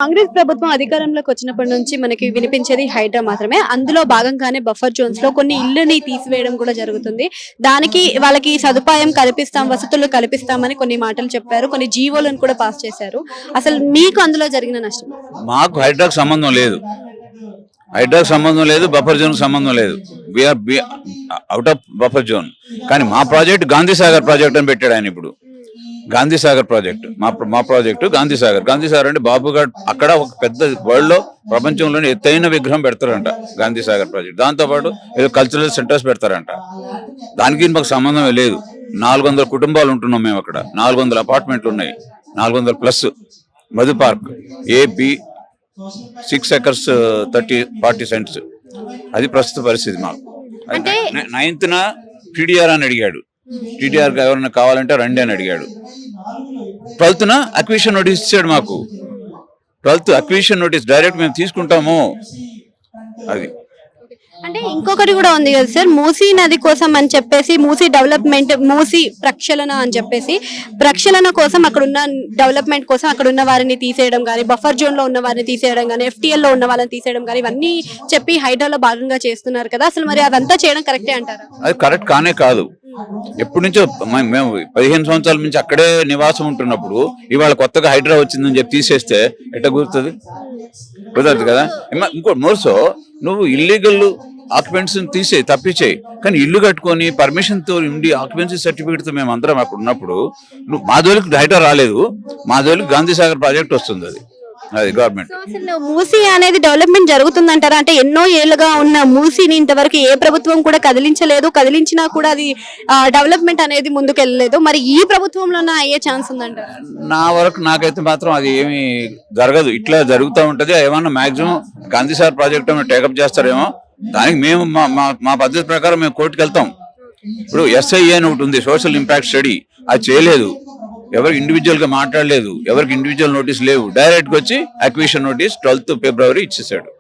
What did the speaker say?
కాంగ్రెస్ ప్రభుత్వం అధికారంలోకి వచ్చినప్పటి నుంచి మనకి వినిపించేది హైడ్రా మాత్రమే. అందులో భాగంగానే బఫర్ జోన్స్ లో కొన్ని ఇళ్లని తీసివేయడం కూడా జరుగుతుంది. దానికి వాళ్ళకి సదుపాయం కల్పిస్తాం, వసతులు కల్పిస్తామని కొన్ని మాటలు చెప్పారు. కొన్ని జీవోలను కూడా పాస్ చేశారు. అసలు మీకు అందులో జరిగిన నష్టం? మాకు హైడ్రాకు సంబంధం లేదు. హైడ్రాకు సంబంధం లేదు, బఫర్ జోన్ సంబంధం లేదు. We are out of buffer zone. కానీ మా ప్రాజెక్ట్ గాంధీ సాగర్ ప్రాజెక్ట్ అని పెట్టాడు ఆయన. ఇప్పుడు గాంధీ సాగర్ ప్రాజెక్ట్ మా ప్రాజెక్టు గాంధీ సాగర్ అంటే బాబుఘాట్ అక్కడ ఒక పెద్ద వరల్డ్ లో ప్రపంచంలోనే ఎత్తైన విగ్రహం పెడతారంట గాంధీ సాగర్ ప్రాజెక్ట్. దాంతోపాటు ఏదో కల్చరల్ సెంటర్స్ పెడతారంట. దానికి మాకు సంబంధమే లేదు. 400 కుటుంబాలు ఉంటున్నాం మేము అక్కడ. 400 అపార్ట్మెంట్లు ఉన్నాయి, 400+ Madhu park AB 6 acres 40 cents. అది ప్రస్తుత పరిస్థితి మాకు. 9th టీడీఆర్ అని అడిగాడు. టీడీఆర్ ఎవరైనా కావాలంటే రండి అని అడిగాడు. 12th అక్విజిషన్ నోటీస్ ఇచ్చాడు మాకు. 12th అక్విజిషన్ నోటీస్ డైరెక్ట్ మేము తీసుకుంటాము. అది అంటే ఇంకొకటి కూడా ఉంది కదా సార్, మూసీ నది కోసం అని చెప్పేసి, మూసీ డెవలప్మెంట్, మూసీ ప్రక్షాళన అని చెప్పేసి, ప్రక్షాళన కోసం అక్కడ ఉన్న డెవలప్మెంట్ కోసం అక్కడ ఉన్న వారిని తీసేయడం కానీ, బఫర్ జోన్ లో ఉన్న వారిని తీసేయడం కానీ, FTL లో ఉన్న వాళ్ళని తీసేయడం కానీ, ఇవన్నీ చెప్పి హైడ్రాలో భాగంగా చేస్తున్నారు కదా. అసలు మరి అదంతా చేయడం కరెక్టే అంటారా? అది కరెక్ట్ కానే కాదు. ఎప్పటి నుంచో మేము 15 సంవత్సరాల నుంచి అక్కడే నివాసం ఉంటున్నప్పుడు ఇవాళ కొత్తగా హైడ్రా వచ్చిందని చెప్పి తీసేస్తే ఎట్లా కుదరదు కదా. ఇంకో మోర్సో నువ్వు ఇల్లీగల్ ఆక్యుపెంట్స్ తప్పించేయి, కానీ ఇల్లు కట్టుకొని పర్మిషన్ తో ఉండి ఆక్యుపెన్సీ సర్టిఫికేట్ తో మేము అందరం అక్కడ ఉన్నప్పుడు నువ్వు మా జోలికి హైడ్రా రాలేదు. మా జోలికి గాంధీ సాగర్ ప్రాజెక్ట్ వస్తుంది. అది గవర్నమెంట్. అసలు మూసీ అనేది డెవలప్మెంట్ జరుగుతుందంటారా? అంటే ఎన్నో ఏళ్ళుగా ఉన్న మూసీని ఇంతవరకు ఏ ప్రభుత్వం కూడా కదిలించలేదు. కదిలించినా కూడా అది డెవలప్మెంట్ అనేది ముందుకు వెళ్ళలేదు. మరి ఈ ప్రభుత్వంలోనే అయ్యే ఛాన్స్ ఉందంటారా? నా వరకు నాకైతే మాత్రం అది ఏమి జరగదు. ఇట్లా జరుగుతూ ఉంటది. ఏమన్నా maximum Gandhi Sagar project take up చేస్తారేమో. దానికి మేము మా పద్ధతి ప్రకారం మేము కోర్టుకు వెళ్తాం. ఇప్పుడు SIA అని ఒకటి ఉంది, సోషల్ ఇంపాక్ట్ స్టడీ. అది చేయలేదు. ఎవరికి ఇండివిజువల్ గా మాట్లాడలేదు. ఎవరికి ఇండివిజువల్ నోటీస్ లేవు. డైరెక్ట్ గా వచ్చి అక్విజిషన్ నోటీస్ 12th February ఇచ్చేసాడు.